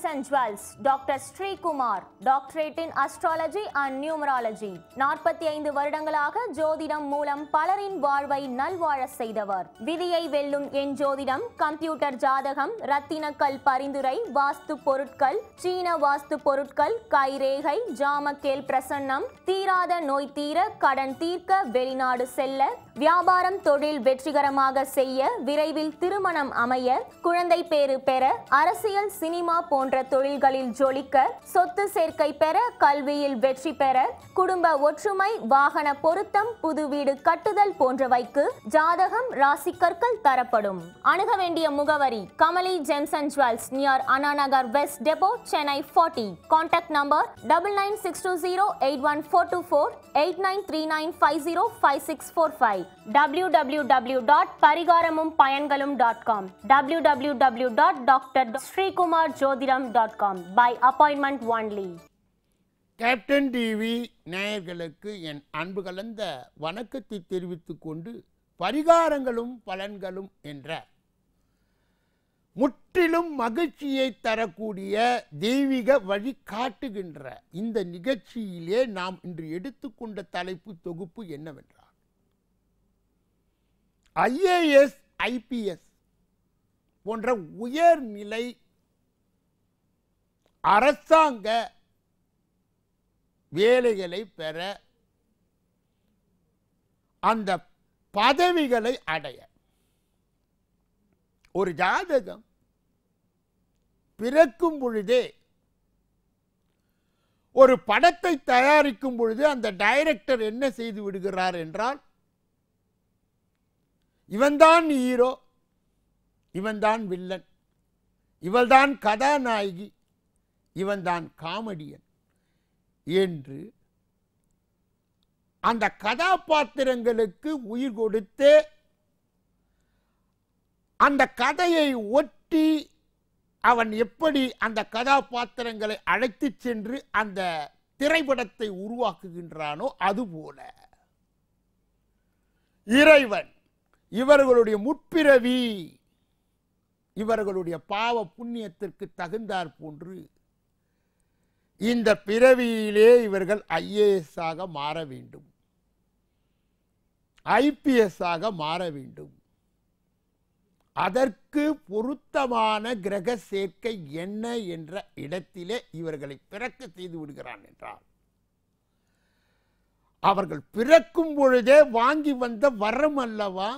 and Jewels, Dr. Sri Kumar, Doctorate in Astrology and Numerology. 45 வருடங்களாக ஜோதிடம் மூலம் பலரின் வாழ்வை நல்வாழ செய்தவர். விதியை வெல்லும் என் ஜோதிடம், கம்ப்யூட்டர் ஜாதகம், ரத்தினக்கல் பரிந்துரை, வாஸ்து பொருட்கள், சீன வாஸ்து பொருட்கள், கைரேகை, ஜாமக்கேல் பிரசன்னம், தீராத நோய் தீர, கடன் தீர்க்க, வெளிநாடு செல்ல, வியாபாரம் தொழில் வெற்றிகரமாக செய்ய, விரைவில் திருமணம் அமைய, குழந்தை பேறு பெற, அரசியல் சினிமா போன்ற தொழில்களில் ஜொலிக்க, சொத்து சேர்க்கை பெற, கல்வியில் வெற்றி பெற, குடும்ப ஒற்றுமை, வாகன பொருத்தம், புது வீடு கட்டுதல் போன்றவைக்கு ஜாதகம் ராசி கற்கள் தரப்படும். அணுக வேண்டிய முகவரி Kamali gems and jewels near Anna Nagar west depot, Chennai 40. Contact number 9962081424 8939505645 www.parigaramum-payangalum.com www.drSriKumarJodhidam.com by appointment only. Captain TV நேயர்களுக்கு என் அன்பு கலந்த வணக்கத்தை தெரிவித்துக் கொண்டு, பரிகாரங்களும் பலன்களும் என்ற முற்றிலும் மகிழ்ச்சியை தரக்கூடிய தெய்வீக வழி காட்டுகின்ற இந்த நிகழ்ச்சியிலே நாம் இன்று எடுத்துக்கொண்ட தலைப்பு தொகுப்பு என்னவென்றால், IAS IPS போன்ற உயர்நிலை அரசாங்க வேலைகளை பெற, அந்த பதவிகளை அடைய ஒரு ஜாதகம் பிறக்கும் பொழுதே, ஒரு படத்தை தயாரிக்கும் பொழுது அந்த டைரக்டர் என்ன செய்து விடுகிறார் என்றால், இவன்தான் ஹீரோ, இவன்தான் வில்லன், இவள்தான் கதாநாயகி, இவன்தான் காமெடியன் என்று அந்த கதாபாத்திரங்களுக்கு உயிர் கொடுத்து அந்த கதையை ஒட்டி அவன் எப்படி அந்த கதாபாத்திரங்களை அழைத்து சென்று அந்த திரைப்படத்தை உருவாக்குகின்றானோ, அதுபோல இறைவன் இவர்களுடைய முற்பிறவி, இவர்களுடைய பாவ புண்ணியத்திற்கு தகுந்தாற் போன்று இந்த பிறவியிலே இவர்கள் IAS ஆக மாற வேண்டும், IPS ஆக மாற வேண்டும். அதற்கு பொருத்தமான கிரக சேர்க்கை என்ன என்ற இடத்திலே இவர்களை பிறக்க செய்து விடுகிறான் என்றால், அவர்கள் பிறக்கும் பொழுதே வாங்கி வந்த வரம் அல்லவா,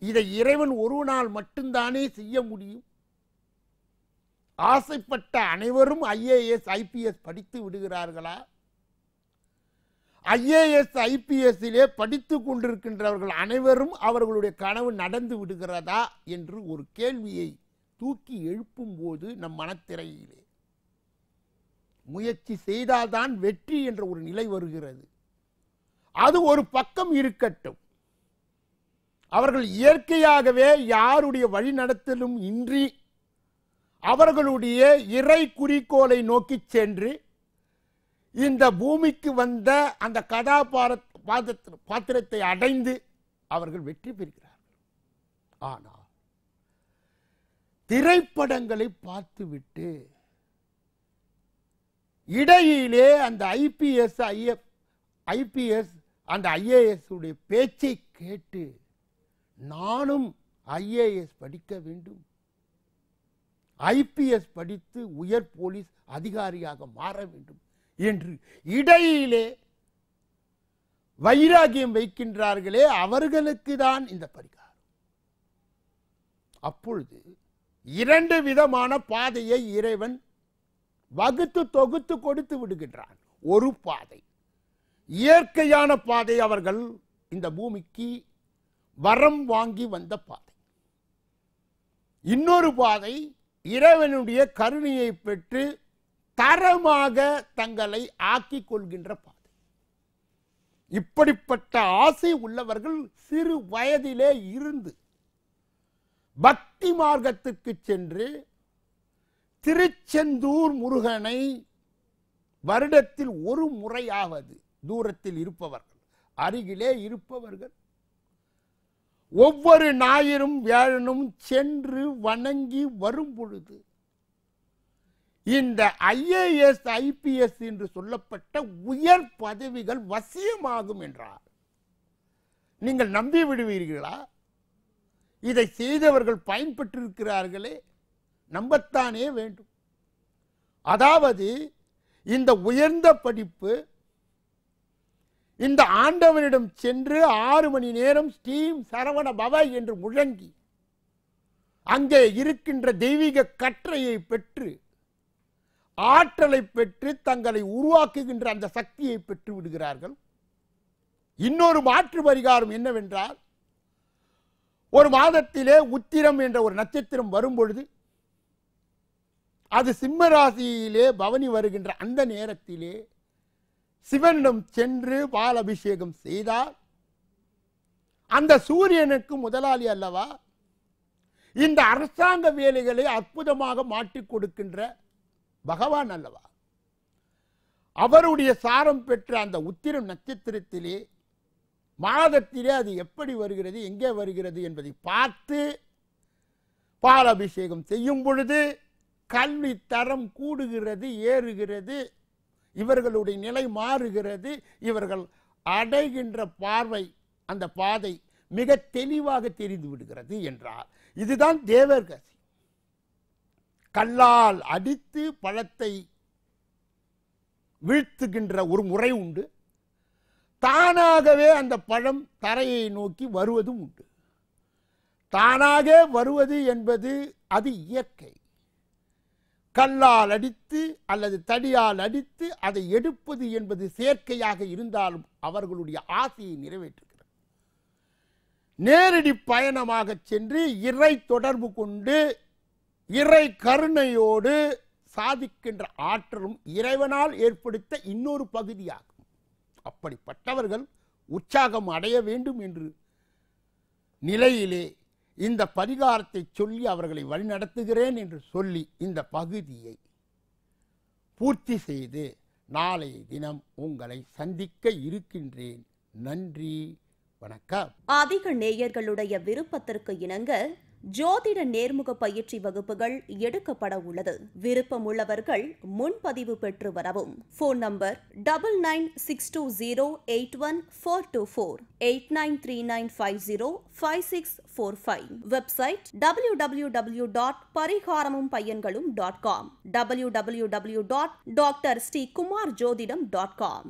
இதை இறைவன் ஒரு நாள் மட்டும்தானே செய்ய முடியும். ஆசைப்பட்ட அனைவரும் IAS IPS படித்து விடுகிறார்களா? IAS IPS படித்து கொண்டிருக்கின்றவர்கள் அனைவரும் அவர்களுடைய கனவு நடந்து விடுகிறதா என்று ஒரு கேள்வியை தூக்கி எழுப்பும் போது நம் மனத்திரையிலே முயற்சி செய்தால்தான் வெற்றி என்ற ஒரு நிலை வருகிறது. அது ஒரு பக்கம் இருக்கட்டும். அவர்கள் இயற்கையாகவே யாருடைய வழிநடத்தலும் இன்றி அவர்களுடைய இறை குறிக்கோளை நோக்கி சென்று இந்த பூமிக்கு வந்த அந்த கதாபாத்திரத்தை அடைந்து அவர்கள் வெற்றி பெறுகிறார்கள். ஆனால் திரைப்படங்களை பார்த்துவிட்டு இடையிலே அந்த IPS அந்த IAS உடைய பேச்சை கேட்டு நானும் IAS படிக்க வேண்டும், IPS படித்து உயர் போலீஸ் அதிகாரியாக மாற வேண்டும் என்று இடையிலே வைராகியம் வைக்கின்றார்களே, அவர்களுக்கு தான் இந்த பரிகாரம். அப்பொழுது இரண்டு விதமான பாதையை இறைவன் வகுத்து தொகுத்து கொடுத்து விடுகின்றான். ஒரு பாதை இயற்கையான பாதை, அவர்கள் இந்த பூமிக்கு வரம் வாங்கி வந்த பாதை. இன்னொரு பாதை இறைவனுடைய கருணையை பெற்று தரமாக தங்களை ஆக்கிக் கொள்கின்ற பாதை. இப்படிப்பட்ட ஆசை உள்ளவர்கள் சிறு வயதிலே இருந்து பக்தி மார்க்கத்துக்கு சென்று திருச்செந்தூர் முருகனை வருடத்தில் ஒரு முறையாவது, தூரத்தில் இருப்பவர்கள் அருகிலே இருப்பவர்கள் ஒவ்வொரு ஞாயிறும் வியாழனும் சென்று வணங்கி வரும் பொழுது இந்த IAS IPS என்று சொல்லப்பட்ட உயர் பதவிகள் வசியமாகும் என்றார். நீங்கள் நம்பி விடுவீர்களா? இதை செய்தவர்கள் பயன்பெற்றிருக்கிறார்களே, நம்பத்தானே வேண்டும். அதாவது இந்த உயர்ந்த படிப்பு இந்த ஆண்டவனிடம் சென்று 6 மணி நேரம் ஸ்ரீம் சரவண பவ என்று முழங்கி அங்கே இருக்கின்ற தெய்வீக கற்றையை பெற்று ஆற்றலை பெற்று தங்களை உருவாக்குகின்ற அந்த சக்தியை பெற்று விடுகிறார்கள். இன்னொரு மாற்று பரிகாரம் என்னவென்றால், ஒரு மாதத்திலே உத்திரம் என்ற ஒரு நட்சத்திரம் வரும்பொழுது அது சிம்ம ராசியிலே பவனி வருகின்ற அந்த நேரத்திலே சிவனிடம் சென்று பால் அபிஷேகம் செய்தால் அந்த சூரியனுக்கு முதலாளி அல்லவா, இந்த அரசாங்க வேலைகளை அற்புதமாக மாற்றிக் கொடுக்கின்ற பகவான் அல்லவா, அவருடைய சாரம் பெற்ற அந்த உத்திரம் நட்சத்திரத்திலே மாதத்திலே அது எப்படி வருகிறது, எங்கே வருகிறது என்பதை பார்த்து பால் அபிஷேகம் செய்யும் பொழுது கல்வி தரம் கூடுகிறது, ஏறுகிறது, இவர்களுடைய நிலை மாறுகிறது, இவர்கள் அடைகின்ற பார்வை அந்த பாதை மிக தெளிவாக தெரிந்து விடுகிறது என்றார். இதுதான் தேவர்கசி. கல்லால் அடித்து பழத்தை வீழ்த்துகின்ற ஒரு முறை உண்டு. தானாகவே அந்த பழம் தரையை நோக்கி வருவதும் உண்டு. தானாக வருவது என்பது அது இயற்கை. கல்லால் அடித்து அல்லது தடியால் அடித்து அதை எடுப்பது என்பது செயற்கையாக இருந்தாலும் அவர்களுடைய ஆசையை நிறைவேற்றுகிறது. நேரடி பயணமாக சென்று இறை தொடர்பு கொண்டு இறை கருணையோடு சாதிக்கின்ற ஆற்றலும் இறைவனால் ஏற்படுத்த இன்னொரு பகுதியாகும். அப்படிப்பட்டவர்கள் உற்சாகம் அடைய வேண்டும் என்று நிலையிலே இந்த பரிகாரத்தை சொல்லி அவர்களை வழிநடத்துகிறேன் என்று சொல்லி இந்த பகுதியை பூர்த்தி செய்து நாளைய தினம் உங்களை சந்திக்க இருக்கின்றேன். நன்றி, வணக்கம். அதிக நேயர்களுடைய விருப்பத்திற்கு இணங்க ஜோதிட நேர்முக பயிற்சி வகுப்புகள் எடுக்கப்பட உள்ளது. விருப்பம் உள்ளவர்கள் முன்பதிவு பெற்று வரவும். Phone number 9962081424 8939505645. Website www.pariharamum.com www.drstkumarjodidam.com.